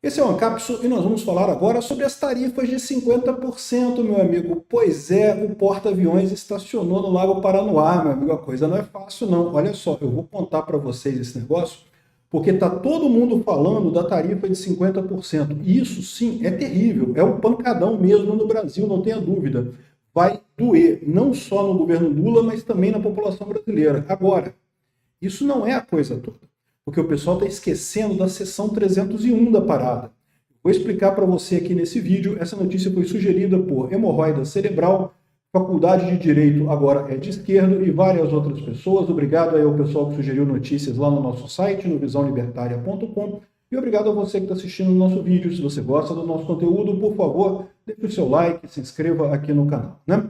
Esse é o Ancapsu e nós vamos falar agora sobre as tarifas de 50%, meu amigo. Pois é, o porta-aviões estacionou no Lago Paranoá, meu amigo. A coisa não é fácil, não. Olha só, eu vou contar para vocês esse negócio, porque tá todo mundo falando da tarifa de 50%. E isso, sim, é terrível. É um pancadão mesmo no Brasil, não tenha dúvida. Vai doer, não só no governo Lula, mas também na população brasileira. Agora, isso não é a coisa toda, porque o pessoal está esquecendo da seção 301 da parada. Vou explicar para você aqui nesse vídeo. Essa notícia foi sugerida por Hemorroida Cerebral, Faculdade de Direito agora é de esquerdo e várias outras pessoas. Obrigado aí ao pessoal que sugeriu notícias lá no nosso site, no visãolibertaria.com. E obrigado a você que está assistindo o nosso vídeo. Se você gosta do nosso conteúdo, por favor, deixe o seu like, se inscreva aqui no canal, né?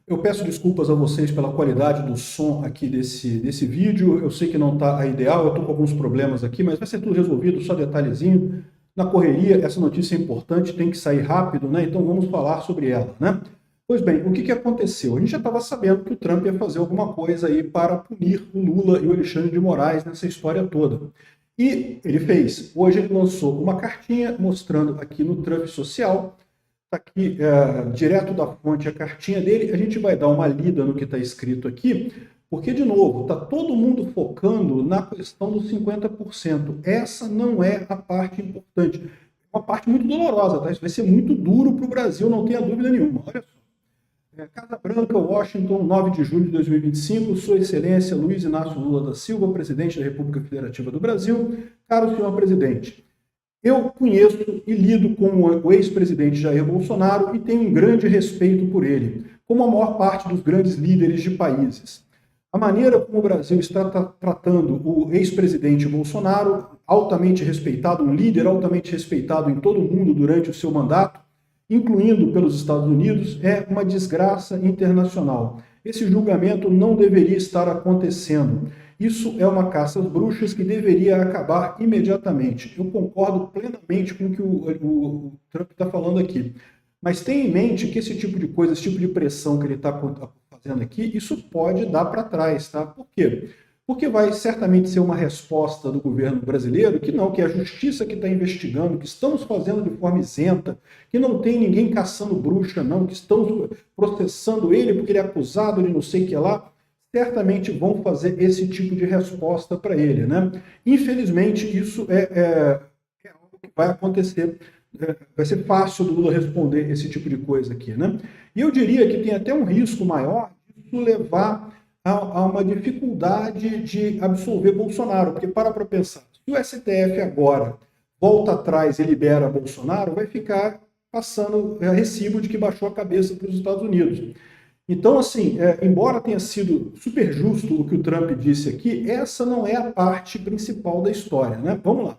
Eu peço desculpas a vocês pela qualidade do som aqui desse vídeo. Eu sei que não está ideal, eu estou com alguns problemas aqui, mas vai ser tudo resolvido, só detalhezinho. Na correria, essa notícia é importante, tem que sair rápido, né? Então vamos falar sobre ela, né? Pois bem, o que aconteceu? A gente já estava sabendo que o Trump ia fazer alguma coisa aí para punir o Lula e o Alexandre de Moraes nessa história toda. E ele fez. Hoje ele lançou uma cartinha mostrando aqui no Trump Social. Está aqui, direto da fonte, a cartinha dele. A gente vai dar uma lida no que está escrito aqui, porque, de novo, está todo mundo focando na questão dos 50%. Essa não é a parte importante. É uma parte muito dolorosa, tá? Isso vai ser muito duro para o Brasil, não tenha dúvida nenhuma. Olha só. Casa Branca, Washington, 9 de julho de 2025, Sua Excelência Luiz Inácio Lula da Silva, presidente da República Federativa do Brasil. Caro senhor presidente, eu conheço e lido com o ex-presidente Jair Bolsonaro e tenho um grande respeito por ele, como a maior parte dos grandes líderes de países. A maneira como o Brasil está tratando o ex-presidente Bolsonaro, altamente respeitado, um líder altamente respeitado em todo o mundo durante o seu mandato, incluindo pelos Estados Unidos, é uma desgraça internacional. Esse julgamento não deveria estar acontecendo. Isso é uma caça às bruxas que deveria acabar imediatamente. Eu concordo plenamente com o que o Trump está falando aqui. Mas tenha em mente que esse tipo de coisa, esse tipo de pressão que ele está fazendo aqui, isso pode dar para trás, tá? Por quê? Porque vai certamente ser uma resposta do governo brasileiro que não, que é a justiça que está investigando, que estamos fazendo de forma isenta, que não tem ninguém caçando bruxa, não, que estamos processando ele porque ele é acusado de não sei o que lá, certamente vão fazer esse tipo de resposta para ele, né? Infelizmente, isso é algo que vai acontecer. Vai ser fácil do Lula responder esse tipo de coisa aqui, né? E eu diria que tem até um risco maior de levar a uma dificuldade de absolver Bolsonaro, porque para pensar, se o STF agora volta atrás e libera Bolsonaro, vai ficar passando recibo de que baixou a cabeça para os Estados Unidos. Então, assim, embora tenha sido super justo o que o Trump disse aqui, essa não é a parte principal da história, né? Vamos lá.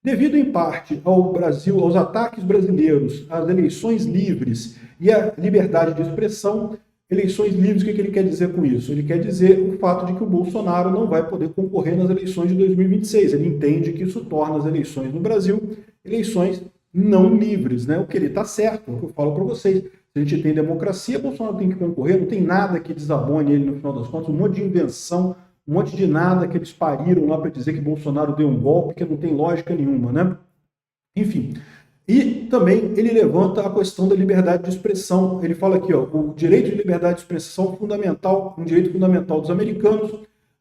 Devido, em parte, ao Brasil, aos ataques brasileiros, às eleições livres e à liberdade de expressão, eleições livres, o que ele quer dizer com isso? Ele quer dizer o fato de que o Bolsonaro não vai poder concorrer nas eleições de 2026. Ele entende que isso torna as eleições no Brasil eleições não livres, né? O que ele está certo, é o que eu falo para vocês. Se a gente tem democracia, Bolsonaro tem que concorrer, não tem nada que desabone ele no final das contas, um monte de invenção, um monte de nada que eles pariram lá para dizer que Bolsonaro deu um golpe, que não tem lógica nenhuma, né? Enfim. E também ele levanta a questão da liberdade de expressão. Ele fala aqui, ó, o direito de liberdade de expressão é fundamental, um direito fundamental dos americanos.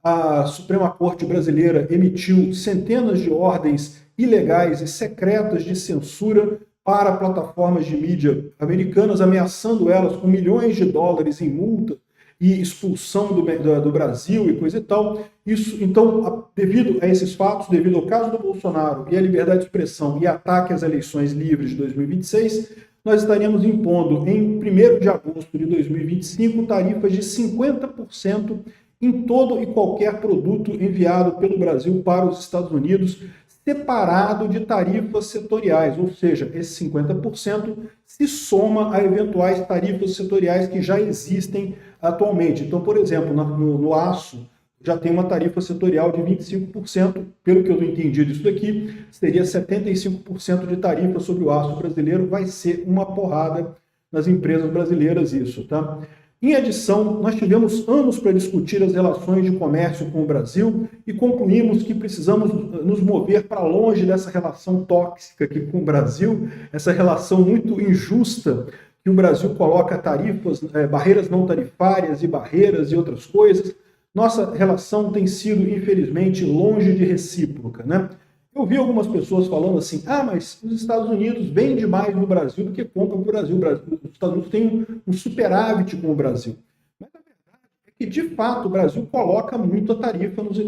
A Suprema Corte brasileira emitiu centenas de ordens ilegais e secretas de censura para plataformas de mídia americanas, ameaçando elas com milhões de dólares em multa e expulsão do Brasil e coisa e tal. Isso, então, devido a esses fatos, devido ao caso do Bolsonaro e à liberdade de expressão e ataque às eleições livres de 2026, nós estaríamos impondo, em 1º de agosto de 2025, tarifas de 50% em todo e qualquer produto enviado pelo Brasil para os Estados Unidos, separado de tarifas setoriais, ou seja, esse 50% se soma a eventuais tarifas setoriais que já existem atualmente. Então, por exemplo, no aço, já tem uma tarifa setorial de 25%, pelo que eu entendi disso daqui, seria 75% de tarifa sobre o aço brasileiro, vai ser uma porrada nas empresas brasileiras isso, tá? Em adição, nós tivemos anos para discutir as relações de comércio com o Brasil e concluímos que precisamos nos mover para longe dessa relação tóxica aqui com o Brasil, essa relação muito injusta que o Brasil coloca tarifas, barreiras não tarifárias e barreiras e outras coisas. Nossa relação tem sido, infelizmente, longe de recíproca, né? Eu vi algumas pessoas falando assim, mas os Estados Unidos vendem mais no Brasil do que compram no Brasil. Os Estados Unidos têm um superávit com o Brasil. Mas a verdade é que, de fato, o Brasil coloca muito a tarifa nos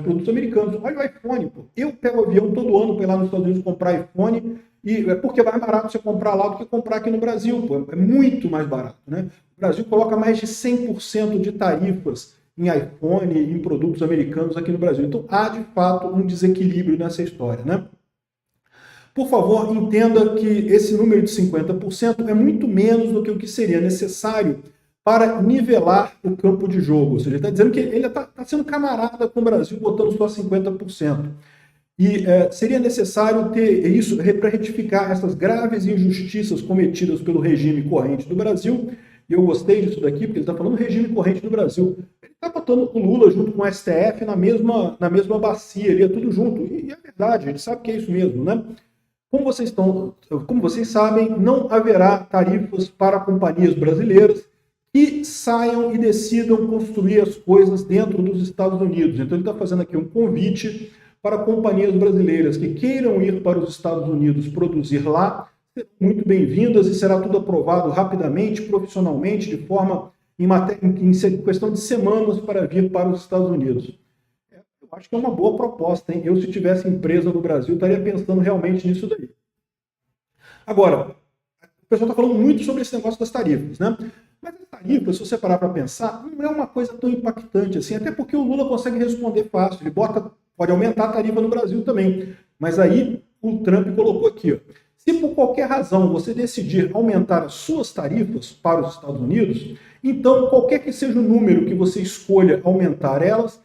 produtos americanos. Olha o iPhone, pô. Eu pego avião todo ano para ir lá nos Estados Unidos comprar iPhone, e é porque é mais barato você comprar lá do que comprar aqui no Brasil. Pô. É muito mais barato, né? O Brasil coloca mais de 100% de tarifas em iPhone, em produtos americanos aqui no Brasil. Então, há, de fato, um desequilíbrio nessa história, né? Por favor, entenda que esse número de 50% é muito menos do que o que seria necessário para nivelar o campo de jogo. Ou seja, ele está dizendo que ele está sendo camarada com o Brasil, botando só 50%. E seria necessário ter isso para retificar essas graves injustiças cometidas pelo regime corrente do Brasil. E eu gostei disso daqui, porque ele está falando do regime corrente do Brasil. Ele está botando o Lula junto com o STF na mesma bacia, ali, é tudo junto. E é verdade, a gente sabe que é isso mesmo, né? Como vocês sabem, não haverá tarifas para companhias brasileiras que saiam e decidam construir as coisas dentro dos Estados Unidos. Então ele está fazendo aqui um convite para companhias brasileiras que queiram ir para os Estados Unidos produzir lá, serão muito bem-vindas e será tudo aprovado rapidamente, profissionalmente, de forma em questão de semanas para vir para os Estados Unidos. Eu acho que é uma boa proposta, hein? Eu, se tivesse empresa no Brasil, estaria pensando realmente nisso daí. Agora, o pessoal está falando muito sobre esse negócio das tarifas, né? Mas as tarifas, se você parar para pensar, não é uma coisa tão impactante assim, até porque o Lula consegue responder fácil, ele pode aumentar a tarifa no Brasil também. Mas aí o Trump colocou aqui, ó, se por qualquer razão você decidir aumentar as suas tarifas para os Estados Unidos, então qualquer que seja o número que você escolha aumentar elas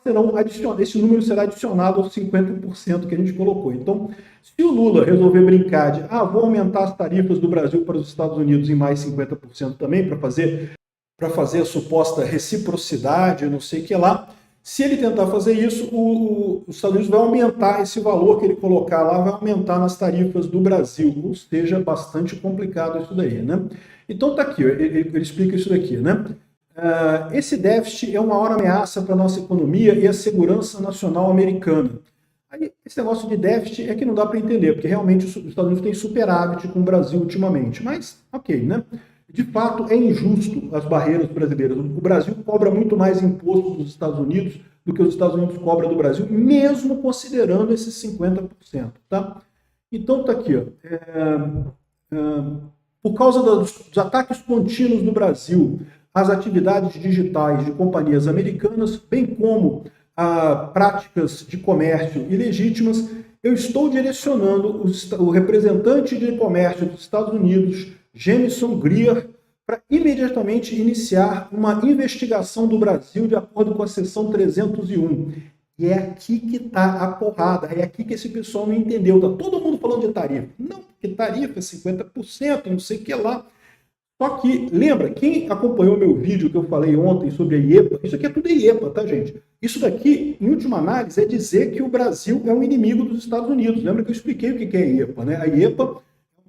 serão adicionadas, esse número será adicionado aos 50% que a gente colocou. Então, se o Lula resolver brincar de, vou aumentar as tarifas do Brasil para os Estados Unidos em mais 50% também, para fazer a suposta reciprocidade, não sei o que lá, se ele tentar fazer isso, os Estados Unidos vai aumentar esse valor que ele colocar lá, vai aumentar nas tarifas do Brasil, ou seja, bastante complicado isso daí, né? Então tá aqui, ele explica isso daqui, né? Esse déficit é uma maior ameaça para a nossa economia e a segurança nacional americana. Aí, esse negócio de déficit é que não dá para entender, porque realmente os Estados Unidos têm superávit com o Brasil ultimamente, mas ok, né? De fato, é injusto as barreiras brasileiras. O Brasil cobra muito mais imposto dos Estados Unidos do que os Estados Unidos cobram do Brasil, mesmo considerando esses 50%. Tá? Então, tá aqui. Por causa dos ataques contínuos do Brasil às atividades digitais de companhias americanas, bem como a práticas de comércio ilegítimas, eu estou direcionando o representante de comércio dos Estados Unidos, Jamieson Greer, para imediatamente iniciar uma investigação do Brasil de acordo com a seção 301. E é aqui que está a porrada, é aqui que esse pessoal não entendeu. Está todo mundo falando de tarifa. Não, porque tarifa é 50%, não sei o que lá. Só que, lembra, quem acompanhou meu vídeo que eu falei ontem sobre a IEPA, isso aqui é tudo IEPA, tá, gente? Isso daqui, em última análise, é dizer que o Brasil é um inimigo dos Estados Unidos. Lembra que eu expliquei o que é a IEPA, né? A IEPA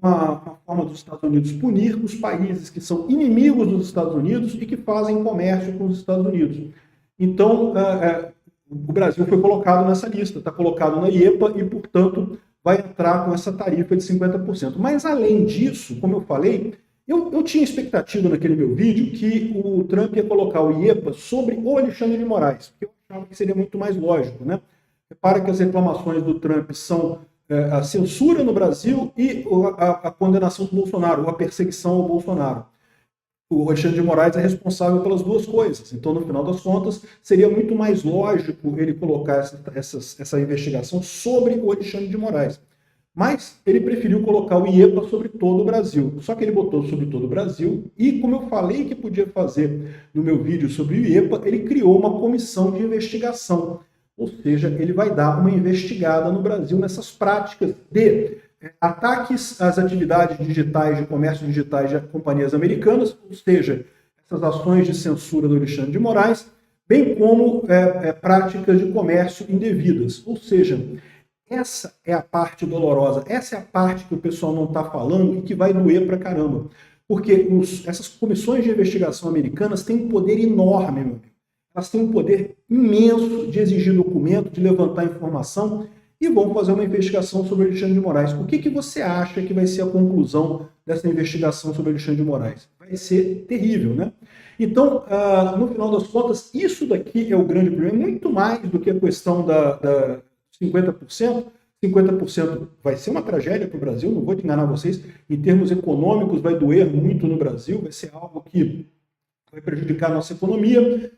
é uma forma dos Estados Unidos punir os países que são inimigos dos Estados Unidos e que fazem comércio com os Estados Unidos. Então, o Brasil foi colocado nessa lista, está colocado na IEPA e, portanto, vai entrar com essa tarifa de 50%. Mas, além disso, como eu falei, eu tinha expectativa naquele meu vídeo que o Trump ia colocar o IEPA sobre o Alexandre de Moraes, porque eu achava que seria muito mais lógico, né? Repara que as reclamações do Trump são a censura no Brasil e a condenação do Bolsonaro, ou a perseguição ao Bolsonaro. O Alexandre de Moraes é responsável pelas duas coisas. Então, no final das contas, seria muito mais lógico ele colocar essa investigação sobre o Alexandre de Moraes. Mas ele preferiu colocar o IEPA sobre todo o Brasil. Só que ele botou sobre todo o Brasil e, como eu falei que podia fazer no meu vídeo sobre o IEPA, ele criou uma comissão de investigação. Ou seja, ele vai dar uma investigada no Brasil nessas práticas de ataques às atividades digitais, de comércio digitais de companhias americanas, ou seja, essas ações de censura do Alexandre de Moraes, bem como práticas de comércio indevidas. Ou seja, essa é a parte dolorosa, essa é a parte que o pessoal não está falando e que vai doer pra caramba. Porque essas comissões de investigação americanas têm um poder enorme, meu amigo. Elas têm um poder imenso de exigir documento, de levantar informação e vão fazer uma investigação sobre Alexandre de Moraes. O que você acha que vai ser a conclusão dessa investigação sobre Alexandre de Moraes? Vai ser terrível, né? Então, no final das contas, isso daqui é o grande problema, muito mais do que a questão da 50%. 50% vai ser uma tragédia para o Brasil, não vou te enganar vocês, em termos econômicos vai doer muito no Brasil, vai ser algo que vai prejudicar a nossa economia,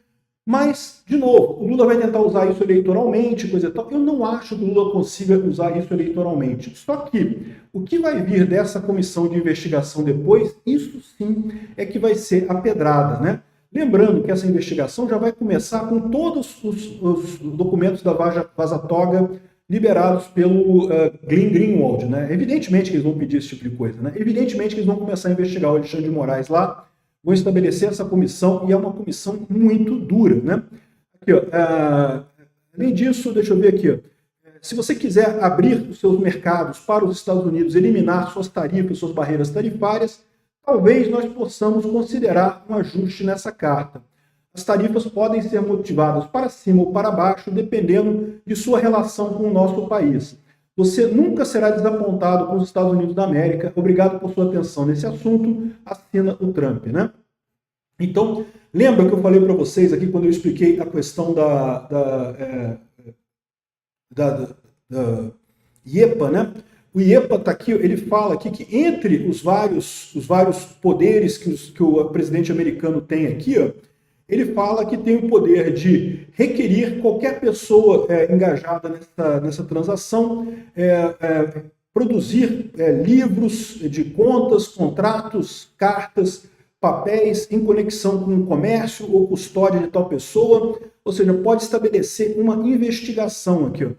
mas, de novo, o Lula vai tentar usar isso eleitoralmente, coisa e tal. Eu não acho que o Lula consiga usar isso eleitoralmente. Só que o que vai vir dessa comissão de investigação depois, isso sim é que vai ser a pedrada, né? Lembrando que essa investigação já vai começar com todos os documentos da Vaza Toga liberados pelo Glenn Greenwald, né? Evidentemente que eles vão pedir esse tipo de coisa, né? Evidentemente que eles vão começar a investigar o Alexandre de Moraes lá, vão estabelecer essa comissão, e é uma comissão muito dura, né? Aqui, ó, além disso, deixa eu ver aqui, ó, se você quiser abrir os seus mercados para os Estados Unidos, eliminar suas tarifas, suas barreiras tarifárias, talvez nós possamos considerar um ajuste nessa carta. As tarifas podem ser motivadas para cima ou para baixo, dependendo de sua relação com o nosso país. Você nunca será desapontado com os Estados Unidos da América. Obrigado por sua atenção nesse assunto. Assina o Trump, né? Então, lembra que eu falei para vocês aqui quando eu expliquei a questão da IEPA, né? O IEPA está aqui, ele fala aqui que entre os vários poderes que o presidente americano tem aqui, ó, ele fala que tem o poder de requerir qualquer pessoa engajada nessa transação, produzir livros de contas, contratos, cartas, papéis em conexão com o comércio ou custódia de tal pessoa, ou seja, pode estabelecer uma investigação aqui. Ó.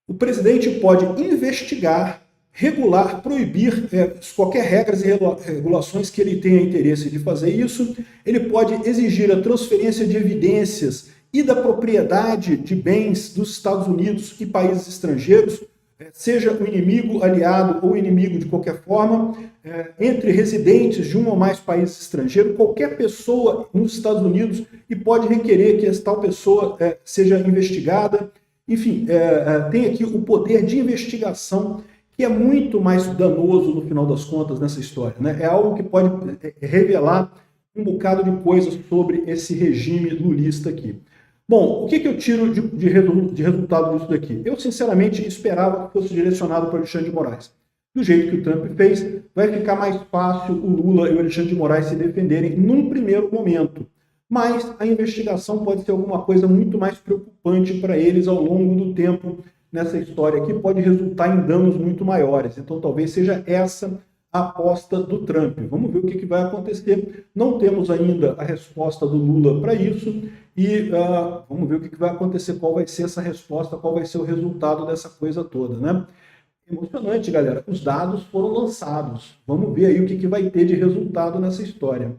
O presidente pode investigar, regular, proibir qualquer regras e regulações que ele tenha interesse de fazer isso. Ele pode exigir a transferência de evidências e da propriedade de bens dos Estados Unidos e países estrangeiros, seja o inimigo, aliado ou inimigo de qualquer forma, entre residentes de um ou mais países estrangeiros, qualquer pessoa nos Estados Unidos, e pode requerer que essa tal pessoa seja investigada. Enfim, tem aqui o poder de investigação, que é muito mais danoso no final das contas nessa história, né? É algo que pode revelar um bocado de coisas sobre esse regime lulista aqui. Bom, o que eu tiro de resultado disso daqui? Eu, sinceramente, esperava que fosse direcionado para o Alexandre de Moraes. Do jeito que o Trump fez, vai ficar mais fácil o Lula e o Alexandre de Moraes se defenderem num primeiro momento. Mas a investigação pode ser alguma coisa muito mais preocupante para eles ao longo do tempo nessa história aqui, pode resultar em danos muito maiores. Então talvez seja essa a aposta do Trump. Vamos ver o que vai acontecer. Não temos ainda a resposta do Lula para isso e vamos ver o que vai acontecer, qual vai ser essa resposta, qual vai ser o resultado dessa coisa toda, né? Emocionante, galera. Os dados foram lançados. Vamos ver aí o que vai ter de resultado nessa história.